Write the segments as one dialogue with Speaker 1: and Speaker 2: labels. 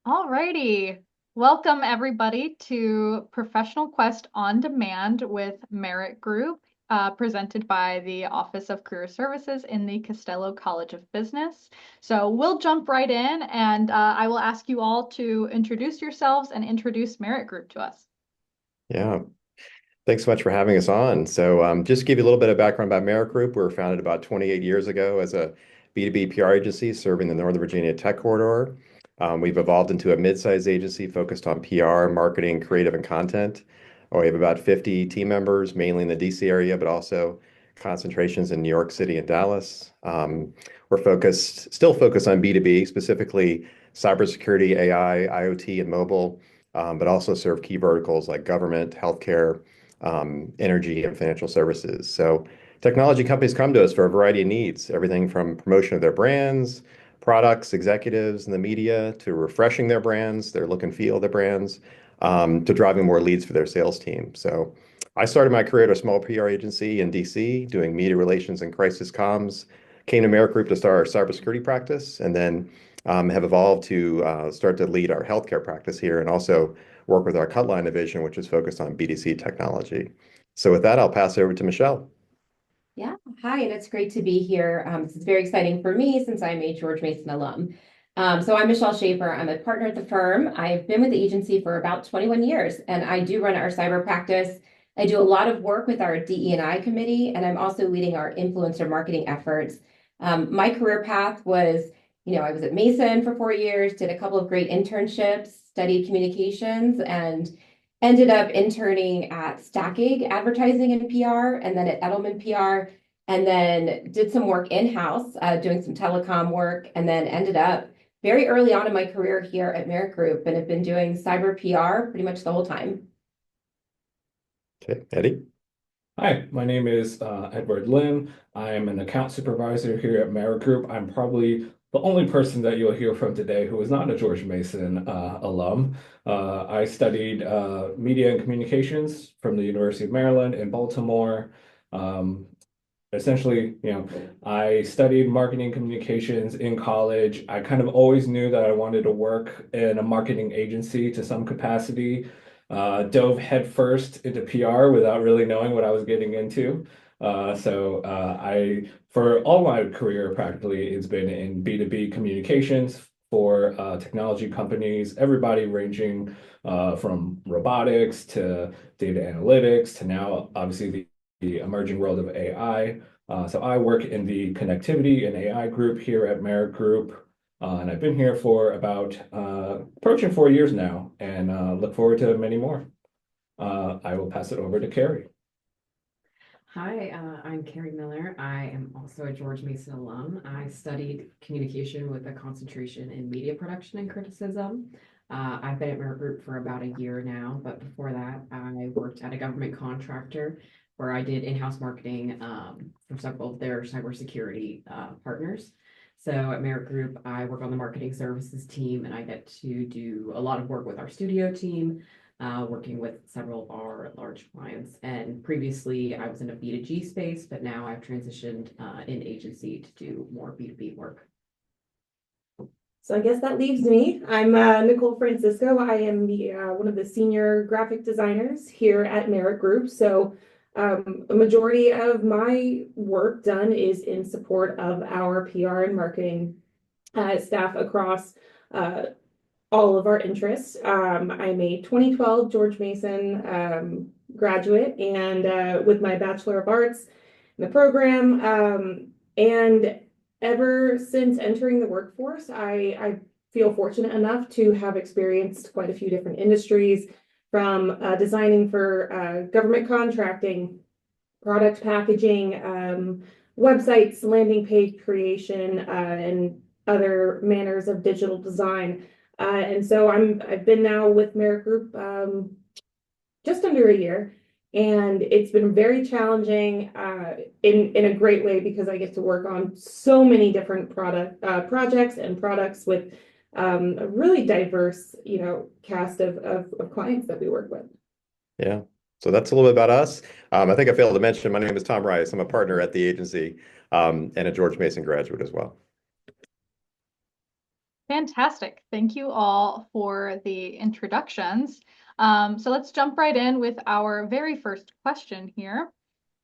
Speaker 1: Alrighty. Welcome everybody to Professional Quest on Demand with Merritt Group, presented by the Office of Career Services in the Costello College of Business. So we'll jump right in and I will ask you all to introduce yourselves and introduce Merritt Group to us.
Speaker 2: Yeah, thanks so much for having us on. Just to give you a little bit of background about Merritt Group, we were founded about 28 years ago as a B2B PR agency serving the Northern Virginia tech corridor. We've evolved into a mid-sized agency focused on PR, marketing, creative, and content. We have about 50 team members, mainly in the DC area, but also concentrations in New York City and Dallas. We're still focused on B2B, specifically cybersecurity, AI, IoT, and mobile, but also serve key verticals like government, healthcare, energy, and financial services. So technology companies come to us for a variety of needs, everything from promotion of their brands, products, executives in the media, to refreshing their brands, their look and feel of their brands, to driving more leads for their sales team. So I started my career at a small PR agency in DC doing media relations and crisis comms, came to Merritt Group to start our cybersecurity practice, and then have evolved to start to lead our healthcare practice here and also work with our Cutline division, which is focused on BDC technology. So with that, I'll pass it over to Michelle.
Speaker 3: Yeah, hi, and it's great to be here. This is very exciting for me since I'm a George Mason alum. So I'm Michelle Schafer. I'm a partner at the firm. I've been with the agency for about 21 years, and I do run our cyber practice. I do a lot of work with our DE&I committee, and I'm also leading our influencer marketing efforts. My career path was, I was at Mason for 4 years, did a couple of great internships, studied communications, and ended up interning at Stackig Advertising and PR, and then at Edelman PR, and then did some work in-house, doing some telecom work, and then ended up very early on in my career here at Merritt Group, and have been doing cyber PR pretty much the whole time.
Speaker 2: Okay, Eddie.
Speaker 4: Hi, my name is Edward Lim. I'm an account supervisor here at Merritt Group. I'm probably the only person that you'll hear from today who is not a George Mason alum. I studied media and communications from the University of Maryland in Baltimore. Essentially, I studied marketing communications in college. I kind of always knew that I wanted to work in a marketing agency to some capacity. Dove headfirst into PR without really knowing what I was getting into. For all my career, practically, it's been in B2B communications for technology companies, everybody ranging from robotics to data analytics to now, obviously, the emerging world of AI. So I work in the connectivity and AI group here at Merritt Group. And I've been here for about approaching 4 years now and look forward to many more. I will pass it over to Kerry.
Speaker 5: Hi, I'm Kerry Miller. I am also a George Mason alum. I studied communication with a concentration in media production and criticism. I've been at Merritt Group for about a year now, but before that, I worked at a government contractor where I did in-house marketing for several of their cybersecurity partners. So at Merritt Group, I work on the marketing services team, and I get to do a lot of work with our studio team, working with several of our large clients. And previously, I was in a B2G space, but now I've transitioned in agency to do more B2B work.
Speaker 6: So I guess that leaves me. I'm Nicole Francisco. I am one of the senior graphic designers here at Merritt Group. So a majority of my work done is in support of our PR and marketing staff across all of our interests. I'm a 2012 George Mason graduate and with my Bachelor of Arts in the program. And ever since entering the workforce, I feel fortunate enough to have experienced quite a few different industries, from designing for government contracting, product packaging, websites, landing page creation, and other manners of digital design. And so I've been now with Merritt Group just under a year, and it's been very challenging in a great way because I get to work on so many different projects and products with a really diverse, cast of clients that we work with.
Speaker 2: Yeah. So that's a little bit about us. I think I failed to mention my name is Tom Rice. I'm a partner at the agency and a George Mason graduate as well.
Speaker 1: Fantastic. Thank you all for the introductions. So let's jump right in with our very first question here.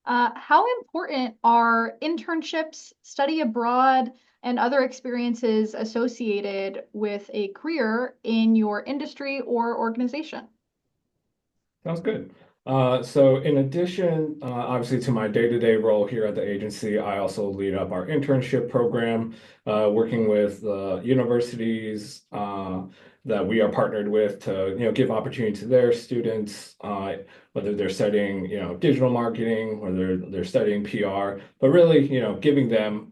Speaker 1: How important are internships, study abroad, and other experiences associated with a career in your industry or organization?
Speaker 4: Sounds good. So in addition, obviously to my day-to-day role here at the agency, I also lead up our internship program, working with universities that we are partnered with to, give opportunity to their students, whether they're studying, digital marketing, whether they're studying PR, but really, giving them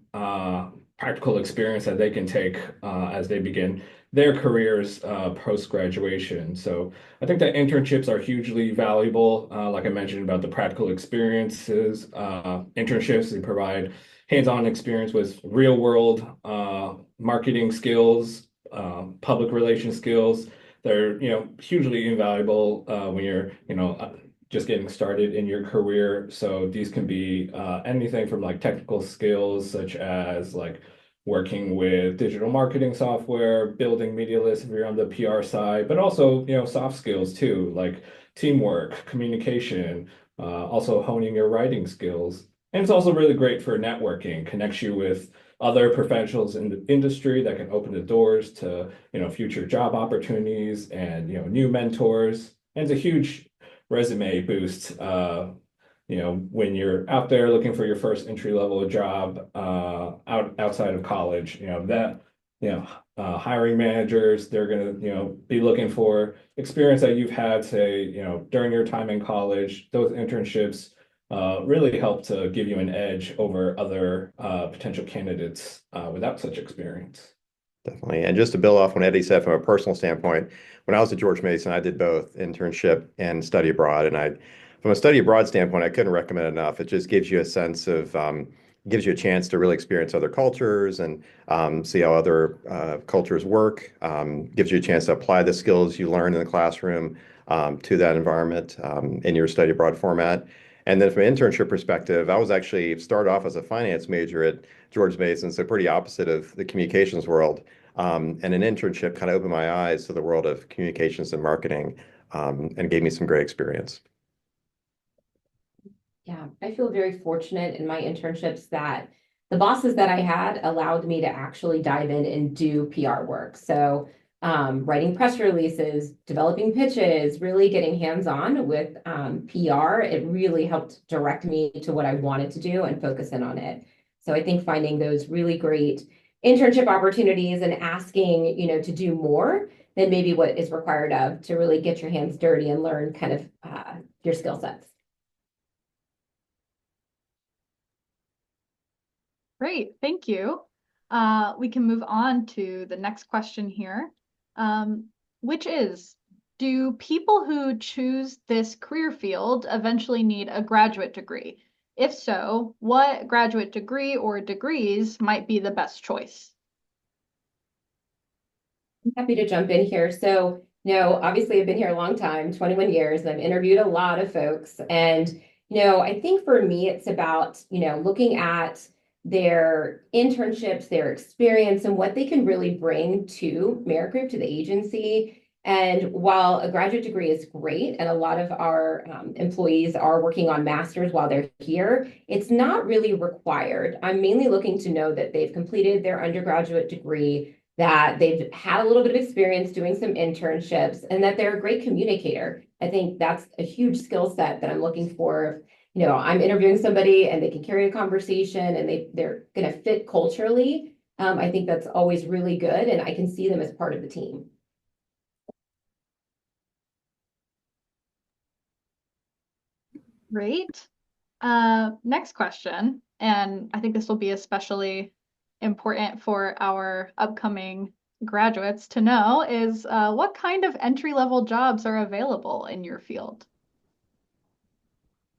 Speaker 4: practical experience that they can take as they begin their careers post-graduation. So I think that internships are hugely valuable. Like I mentioned about the practical experiences, internships, they provide hands-on experience with real-world marketing skills, public relations skills. They're, hugely invaluable when you're, just getting started in your career. So these can be anything from like technical skills, such as like working with digital marketing software, building media lists if you're on the PR side, but also, soft skills too, like teamwork, communication, also honing your writing skills. And it's also really great for networking, connects you with other professionals in the industry that can open the doors to, future job opportunities and, new mentors. And it's a huge resume boost when you're out there looking for your first entry-level job outside of college, hiring managers, they're going to, be looking for experience that you've had, say, during your time in college. Those internships really help to give you an edge over other potential candidates without such experience.
Speaker 2: Definitely. And just to build off what Eddie said from a personal standpoint, when I was at George Mason, I did both internship and study abroad. And from a study abroad standpoint, I couldn't recommend it enough. It just gives you a sense of, gives you a chance to really experience other cultures and see how other cultures work. Gives you a chance to apply the skills you learn in the classroom to that environment in your study abroad format. And then from an internship perspective, I was actually started off as a finance major at George Mason, so pretty opposite of the communications world. And an internship kind of opened my eyes to the world of communications and marketing and gave me some great experience.
Speaker 3: Yeah, I feel very fortunate in my internships that the bosses that I had allowed me to actually dive in and do PR work. So writing press releases, developing pitches, really getting hands-on with PR, it really helped direct me to what I wanted to do and focus in on it. So I think finding those really great internship opportunities and asking, to do more than maybe what is required of to really get your hands dirty and learn kind of your skill sets.
Speaker 1: Great, thank you. We can move on to the next question here, which is, do people who choose this career field eventually need a graduate degree? If so, what graduate degree or degrees might be the best choice?
Speaker 3: I'm happy to jump in here. So, obviously I've been here a long time, 21 years, and I've interviewed a lot of folks. And, I think for me, it's about, looking at their internships, their experience, and what they can really bring to Merritt Group, to the agency. And while a graduate degree is great, and a lot of our employees are working on masters while they're here, it's not really required. I'm mainly looking to know that they've completed their undergraduate degree, that they've had a little bit of experience doing some internships, and that they're a great communicator. I think that's a huge skill set that I'm looking for. I'm interviewing somebody and they can carry a conversation and they're going to fit culturally. I think that's always really good, and I can see them as part of the team.
Speaker 1: Great. Next question, and I think this will be especially important for our upcoming graduates to know, is what kind of entry-level jobs are available in your field?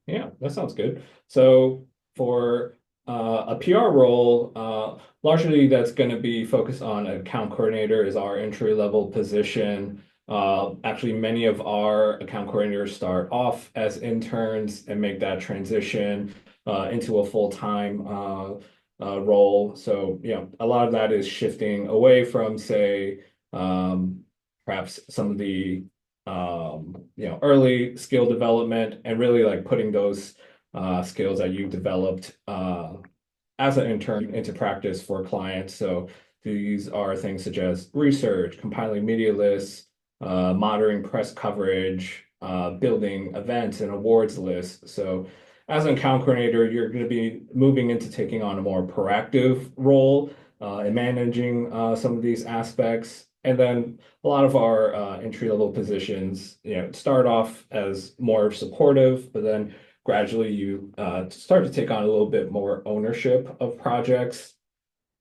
Speaker 4: Yeah, that sounds good. So for a PR role, largely that's going to be focused on account coordinator is our entry level position. Actually, many of our account coordinators start off as interns and make that transition into a full-time role. So, a lot of that is shifting away from, say, perhaps some of the early skill development and really like putting those skills that you developed as an intern into practice for clients. So these are things such as research, compiling media lists, monitoring press coverage, building events and awards lists. So as an account coordinator, you're going to be moving into taking on a more proactive role in managing some of these aspects. And then a lot of our entry-level positions, start off as more supportive, but then gradually you start to take on a little bit more ownership of projects.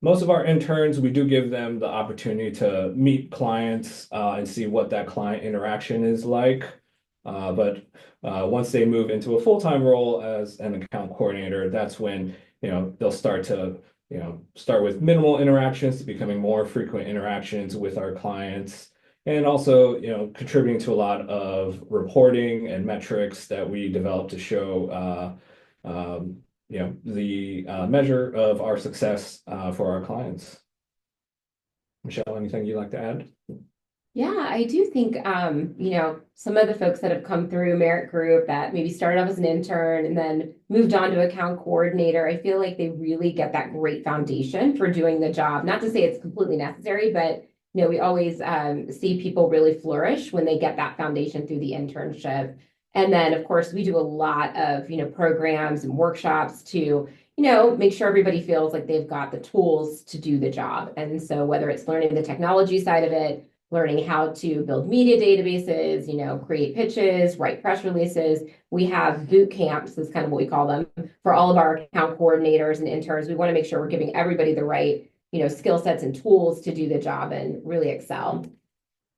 Speaker 4: Most of our interns, we do give them the opportunity to meet clients and see what that client interaction is like. But once they move into a full-time role as an account coordinator, that's when they'll start to start with minimal interactions to becoming more frequent interactions with our clients, and also contributing to a lot of reporting and metrics that we develop to show the measure of our success for our clients. Michelle, anything you'd like to add?
Speaker 3: Yeah, I do think, some of the folks that have come through Merritt Group that maybe started off as an intern and then moved on to account coordinator, I feel like they really get that great foundation for doing the job. Not to say it's completely necessary, but we always see people really flourish when they get that foundation through the internship. And then, of course, we do a lot of, programs and workshops to, make sure everybody feels like they've got the tools to do the job. And so whether it's learning the technology side of it, learning how to build media databases, create pitches, write press releases. We have boot camps, is kind of what we call them, for all of our account coordinators and interns. We want to make sure we're giving everybody the right, skill sets and tools to do the job and really excel.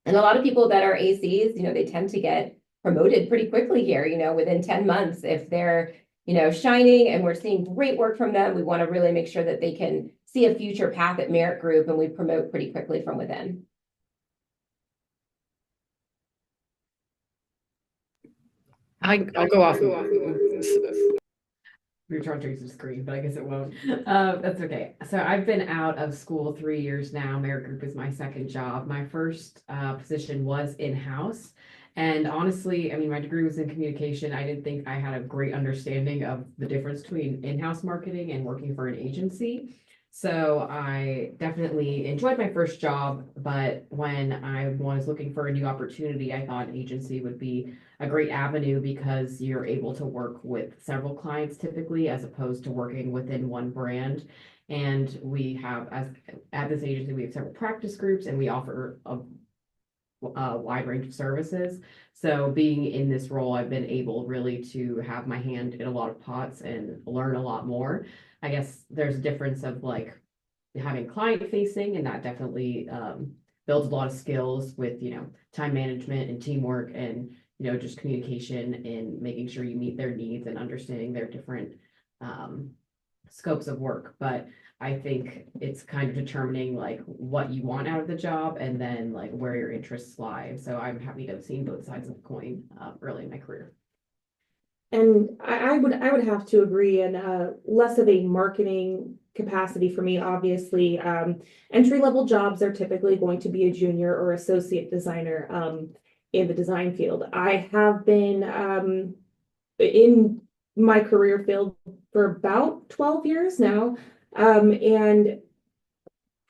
Speaker 3: And a lot of people that are ACs, they tend to get promoted pretty quickly here, within 10 months. If they're, shining and we're seeing great work from them, we want to really make sure that they can see a future path at Merritt Group, and we promote pretty quickly from within.
Speaker 5: I'll go off. We were trying to trace the screen, but I guess it won't. That's okay. So I've been out of school 3 years now. Merritt Group is my second job. My first position was in-house. And honestly, I mean, my degree was in communication. I didn't think I had a great understanding of the difference between in-house marketing and working for an agency. So I definitely enjoyed my first job, but when I was looking for a new opportunity, I thought an agency would be a great avenue because you're able to work with several clients typically, as opposed to working within one brand. And we have, as at this agency, we have several practice groups, and we offer a wide range of services. So being in this role, I've been able really to have my hand in a lot of pots and learn a lot more. I guess there's a difference of like having client facing, and that definitely builds a lot of skills with, time management and teamwork and, just communication and making sure you meet their needs and understanding their different scopes of work. But I think it's kind of determining like what you want out of the job and then like where your interests lie. So I'm happy to have seen both sides of the coin early in my career.
Speaker 6: And I would have to agree, and less of a marketing capacity for me, obviously. Entry-level jobs are typically going to be a junior or associate designer in the design field. I have been in my career field for about 12 years now, and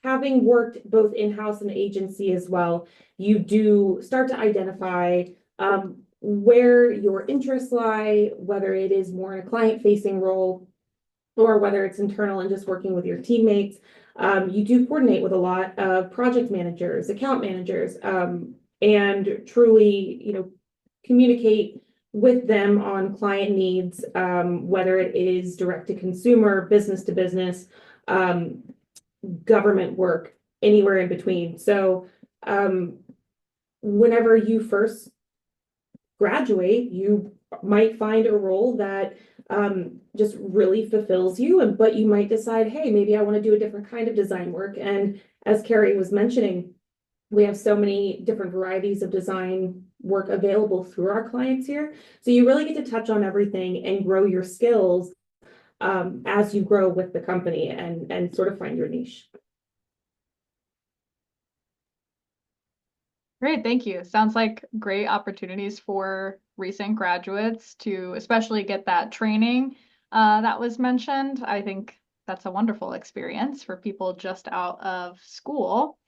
Speaker 6: having worked both in-house and agency as well, you do start to identify where your interests lie, whether it is more in a client-facing role or whether it's internal and just working with your teammates. You do coordinate with a lot of project managers, account managers, and truly, communicate with them on client needs, whether it is direct to consumer, business to business, government work, anywhere in between. So whenever you first graduate, you might find a role that just really fulfills you, but you might decide, hey, maybe I want to do a different kind of design work. And as Kerry was mentioning, we have so many different varieties of design work available through our clients here. So you really get to touch on everything and grow your skills as you grow with the company and sort of find your niche.
Speaker 1: Great, thank you. Sounds like great opportunities for recent graduates to especially get that training that was mentioned. I think that's a wonderful experience for people just out of school.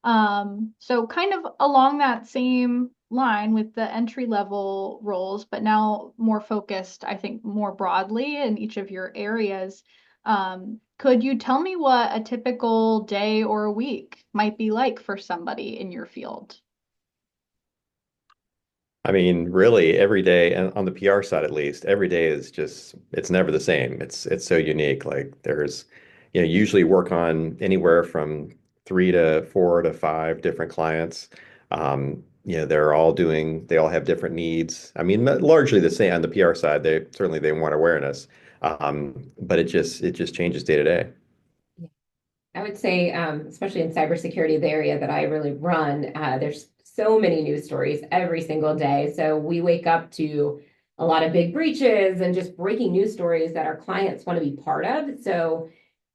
Speaker 1: So kind of along that same line with the entry level roles, but now more focused, I think, more broadly in each of your areas. Could you tell me what a typical day or a week might be like for somebody in your field?
Speaker 2: I mean, really, every day, and on the PR side at least, every day is just it's never the same. It's so unique. Like there's, usually work on anywhere from 3 to 4 to 5 different clients. They all have different needs. I mean, largely the same on the PR side. They want awareness, but it just changes day to day.
Speaker 3: I would say, especially in cybersecurity, the area that I really run, there's so many news stories every single day. So we wake up to a lot of big breaches and just breaking news stories that our clients want to be part of. So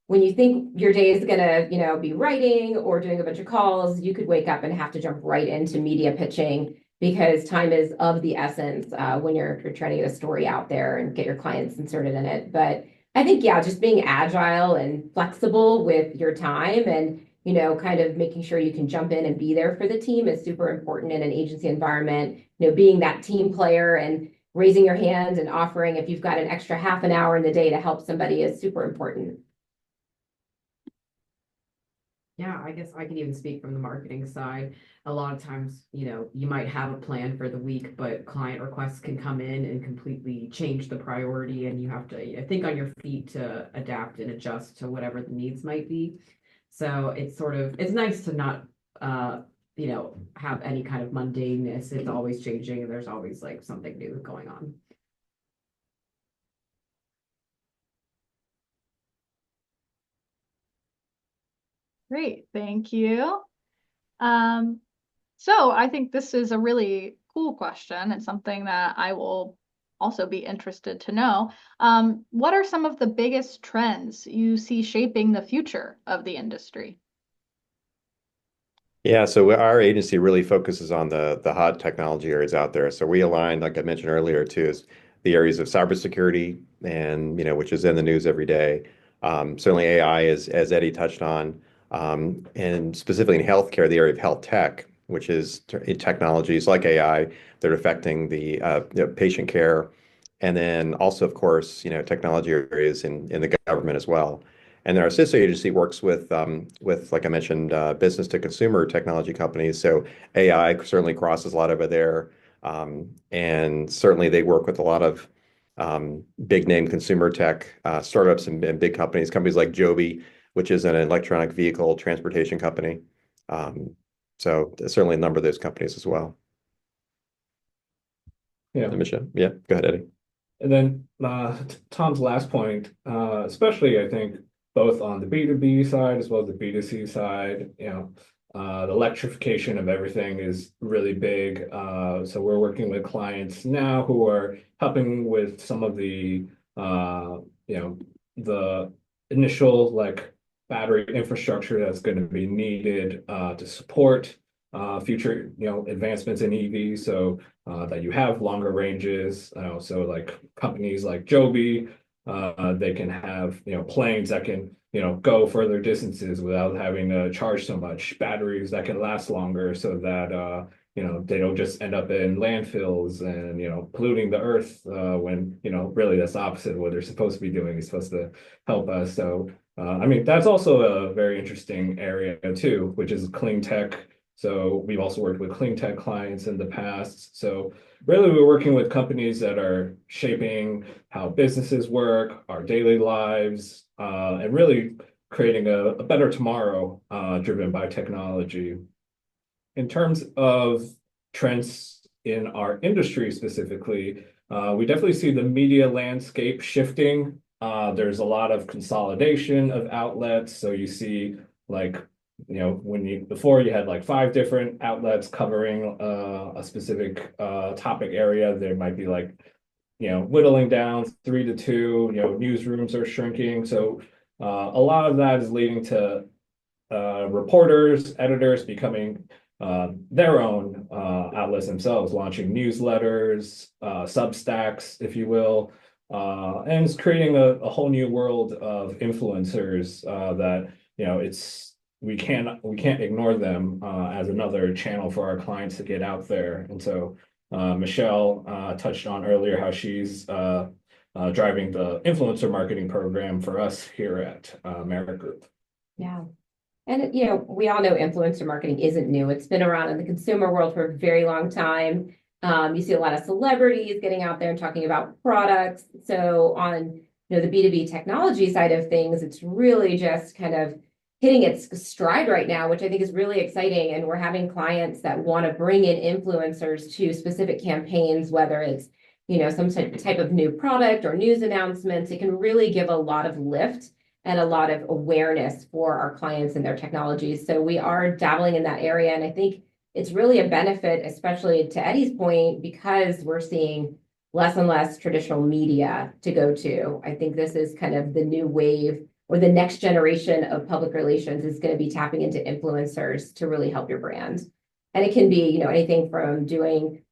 Speaker 3: when you think your day is gonna, be writing or doing a bunch of calls, you could wake up and have to jump right into media pitching because time is of the essence when you're trying to get a story out there and get your clients inserted in it. But I think, yeah, just being agile and flexible with your time and, kind of making sure you can jump in and be there for the team is super important in an agency environment. Being that team player and raising your hand and offering if you've got an extra half an hour in the day to help somebody is super important.
Speaker 5: Yeah, I guess I can even speak from the marketing side. A lot of times, you might have a plan for the week, but client requests can come in and completely change the priority, and you have to think on your feet to adapt and adjust to whatever the needs might be. So it's nice to not, have any kind of mundaneness. It's always changing, and there's always like something new going on.
Speaker 1: Great, thank you. Um, so I think this is a really cool question. It's something that I will also be interested to know. What are some of the biggest trends you see shaping the future of the industry?
Speaker 2: Yeah, so our agency really focuses on the hot technology areas out there. So we align, like I mentioned earlier, too, is the areas of cybersecurity and which is in the news every day. Certainly AI, as Eddie touched on, and specifically in healthcare, the area of health tech, which is technologies like AI that are affecting the patient care, and then also, of course, technology areas in the government as well. And our sister agency works with, like I mentioned, business to consumer technology companies. So AI certainly crosses a lot over there. And certainly they work with a lot of big name consumer tech startups and big companies like Joby, which is an electronic vehicle transportation company. So certainly a number of those companies as well.
Speaker 4: Yeah.
Speaker 2: Michelle, yeah, go ahead, Eddie.
Speaker 4: And then Tom's last point, especially I think both on the B2B side as well as the B2C side, the electrification of everything is really big. So we're working with clients now who are helping with some of the the initial like battery infrastructure that's going to be needed to support future advancements in EV. So that you have longer ranges. So like companies like Joby, they can have planes that can go further distances without having to charge so much. Batteries that can last longer, so that they don't just end up in landfills and polluting the earth when really that's the opposite of what they're supposed to be doing. It's supposed to help us. So I mean that's also a very interesting area too, which is clean tech. So we've also worked with clean tech clients in the past. So really we're working with companies that are shaping how businesses work, our daily lives, and really creating a better tomorrow driven by technology. In terms of trends in our industry specifically, we definitely see the media landscape shifting. There's a lot of consolidation of outlets. So you see like before you had like 5 different outlets covering a specific topic area. There might be like whittling down 3 to 2, newsrooms are shrinking. So a lot of that is leading to reporters, editors becoming their own outlets themselves, launching newsletters, Substacks, if you will, and it's creating a whole new world of influencers that it's we can't ignore them as another channel for our clients to get out there. And so Michelle touched on earlier how she's driving the influencer marketing program for us here at Merritt Group.
Speaker 3: Yeah. And, we all know influencer marketing isn't new. It's been around in the consumer world for a very long time. You see a lot of celebrities getting out there and talking about products. So on, the B2B technology side of things, it's really just kind of hitting its stride right now, which I think is really exciting. And we're having clients that want to bring in influencers to specific campaigns, whether it's, some type of new product or news announcements. It can really give a lot of lift and a lot of awareness for our clients and their technologies. So we are dabbling in that area. And I think it's really a benefit, especially to Eddie's point, because we're seeing less and less traditional media to go to. I think this is kind of the new wave, or the next generation of public relations is going to be tapping into influencers to really help your brand. And it can be, anything from doing,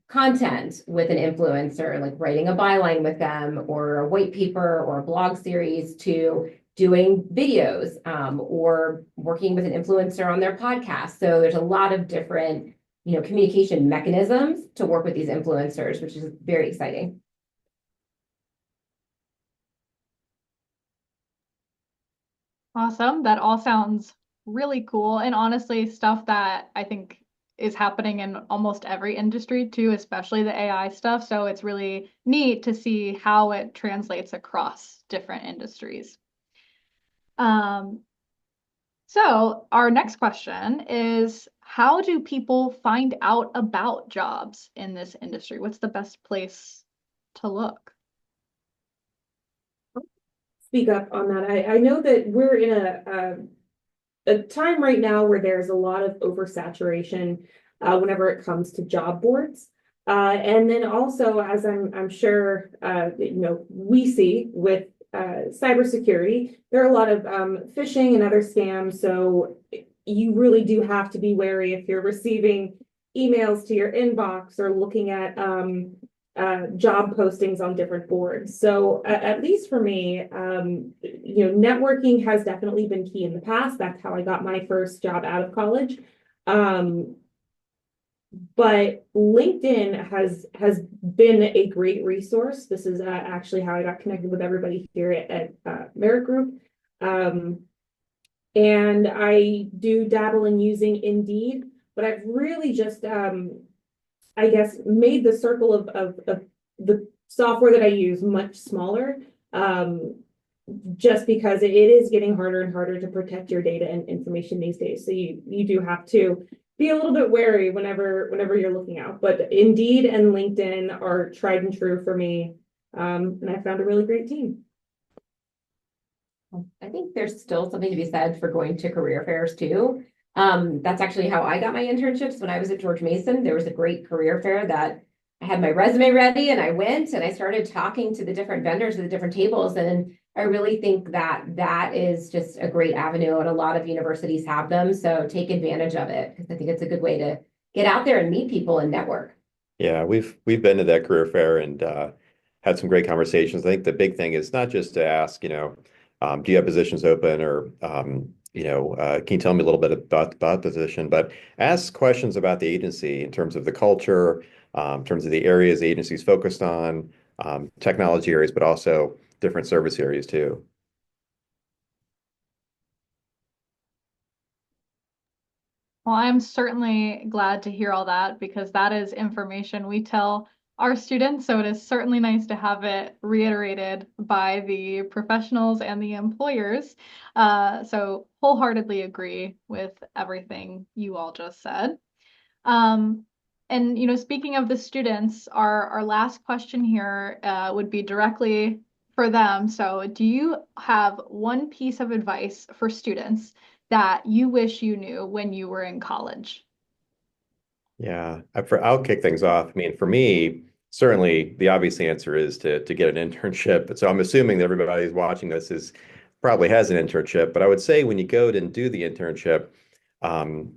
Speaker 3: content with an influencer, like writing a byline with them or a white paper or a blog series, to doing videos or working with an influencer on their podcast. So there's a lot of different, communication mechanisms to work with these influencers, which is very exciting.
Speaker 1: Awesome. That all sounds really cool. And honestly, stuff that I think is happening in almost every industry too, especially the AI stuff. So it's really neat to see how it translates across different industries. So our next question is, how do people find out about jobs in this industry? What's the best place to look?
Speaker 6: Speak up on that. I know that we're in a time right now where there's a lot of oversaturation whenever it comes to job boards. And then also, as I'm sure we see with cybersecurity, there are a lot of phishing and other scams. So you really do have to be wary if you're receiving emails to your inbox or looking at job postings on different boards. So at least for me, networking has definitely been key in the past. That's how I got my first job out of college. But LinkedIn has been a great resource. This is actually how I got connected with everybody here at Merritt Group. And I do dabble in using Indeed, but I've really just I guess, made the circle of the software that I use much smaller, just because it is getting harder and harder to protect your data and information these days. So you do have to be a little bit wary whenever you're looking out. But Indeed and LinkedIn are tried and true for me, and I found a really great team.
Speaker 3: I think there's still something to be said for going to career fairs too. That's actually how I got my internships when I was at George Mason. There was a great career fair that I had my resume ready, and I went and I started talking to the different vendors at the different tables. And I really think that is just a great avenue, and a lot of universities have them. So take advantage of it, because I think it's a good way to get out there and meet people and network.
Speaker 2: Yeah, we've been to that career fair and had some great conversations. I think the big thing is not just to ask, do you have positions open, or can you tell me a little bit about the position, but ask questions about the agency in terms of the culture, in terms of the areas the agency is focused on, technology areas, but also different service areas too.
Speaker 1: Well, I'm certainly glad to hear all that, because that is information we tell our students. So it is certainly nice to have it reiterated by the professionals and the employers. So wholeheartedly agree with everything you all just said. And speaking of the students, our last question here would be directly for them. So do you have one piece of advice for students that you wish you knew when you were in college?
Speaker 2: Yeah, I'll kick things off. I mean, for me, certainly the obvious answer is to get an internship. But so I'm assuming that everybody who's watching this is probably has an internship. But I would say when you go and do the internship, um,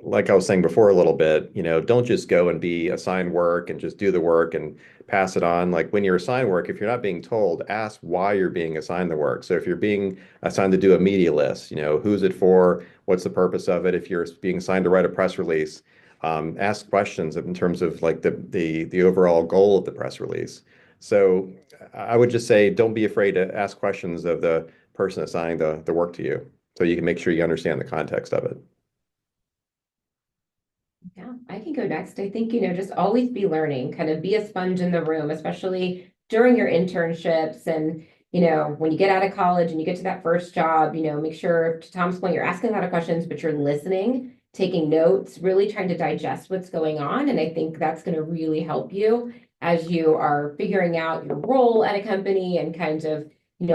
Speaker 2: like I was saying before a little bit, don't just go and be assigned work and just do the work and pass it on. Like when you're assigned work, if you're not being told, ask why you're being assigned the work. So if you're being assigned to do a media list, who's it for? What's the purpose of it? If you're being assigned to write a press release, ask questions in terms of like the overall goal of the press release. So I would just say don't be afraid to ask questions of the person assigning the work to you, so you can make sure you understand the context of it.
Speaker 3: Yeah, I can go next. I think, just always be learning, kind of be a sponge in the room, especially during your internships. And, when you get out of college and you get to that first job, make sure, to Tom's point, you're asking a lot of questions, but you're listening, taking notes, really trying to digest what's going on. And I think that's going to really help you as you are figuring out your role at a company and kind of,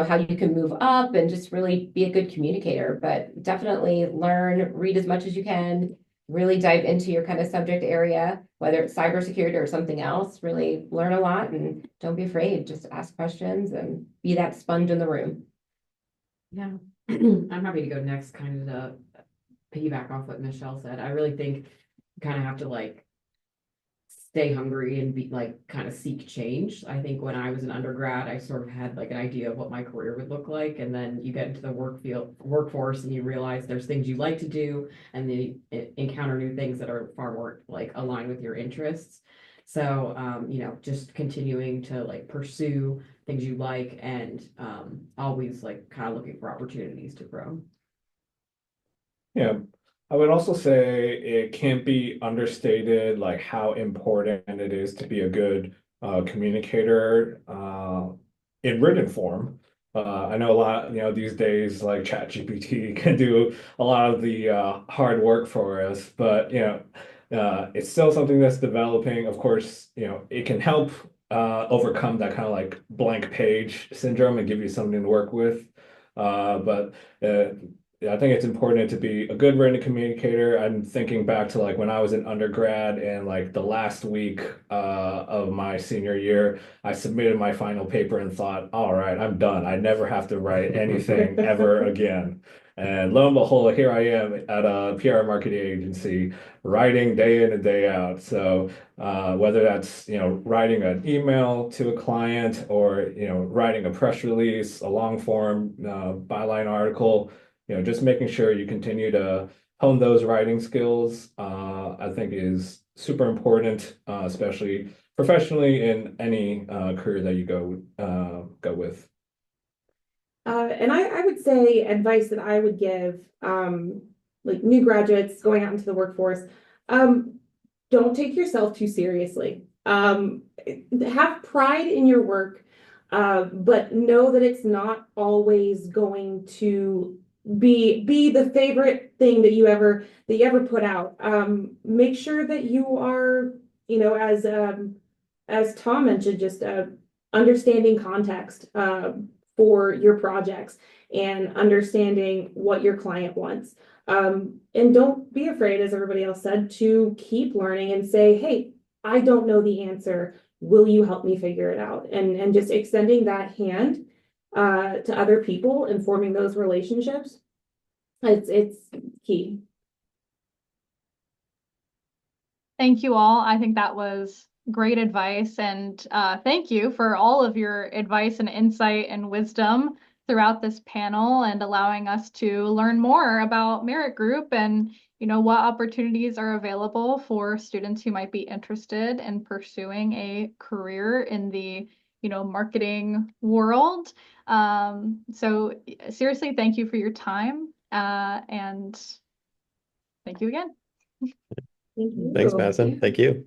Speaker 3: how you can move up and just really be a good communicator. But definitely learn, read as much as you can, really dive into your kind of subject area, whether it's cybersecurity or something else, really learn a lot and don't be afraid. Just ask questions and be that sponge in the room.
Speaker 5: Yeah, I'm happy to go next, kind of to piggyback off what Michelle said. I really think you kind of have to like stay hungry and be like kind of seek change. I think when I was an undergrad, I sort of had like an idea of what my career would look like. And then you get into the workforce and you realize there's things you like to do and then you encounter new things that are far more like aligned with your interests. So, just continuing to like pursue things you like and always like kind of looking for opportunities to grow.
Speaker 4: Yeah, I would also say it can't be understated like how important it is to be a good communicator in written form. I know a lot, these days like ChatGPT can do a lot of the hard work for us, but it's still something that's developing. Of course, it can help overcome that kind of like blank page syndrome and give you something to work with. But yeah, I think it's important to be a good written communicator. I'm thinking back to like when I was an undergrad and like the last week of my senior year, I submitted my final paper and thought, all right, I'm done. I never have to write anything ever again. And lo and behold, here I am at a PR marketing agency, writing day in and day out. So whether that's writing an email to a client or writing a press release, a long form byline article, just making sure you continue to hone those writing skills, I think is super important, especially professionally in any career that you go with.
Speaker 6: And I would say advice that I would give, like new graduates going out into the workforce, don't take yourself too seriously. Have pride in your work, but know that it's not always going to be the favorite thing that you ever put out. Make sure that you are, as Tom mentioned, just understanding context for your projects and understanding what your client wants. And don't be afraid, as everybody else said, to keep learning and say, hey, I don't know the answer. Will you help me figure it out? And just extending that hand to other people and forming those relationships. It's key.
Speaker 1: Thank you all. I think that was great advice. And thank you for all of your advice and insight and wisdom throughout this panel and allowing us to learn more about Merritt Group and what opportunities are available for students who might be interested in pursuing a career in the marketing world. So seriously, thank you for your time and thank you again.
Speaker 6: Thank you.
Speaker 2: Thanks, Madison. Thank you.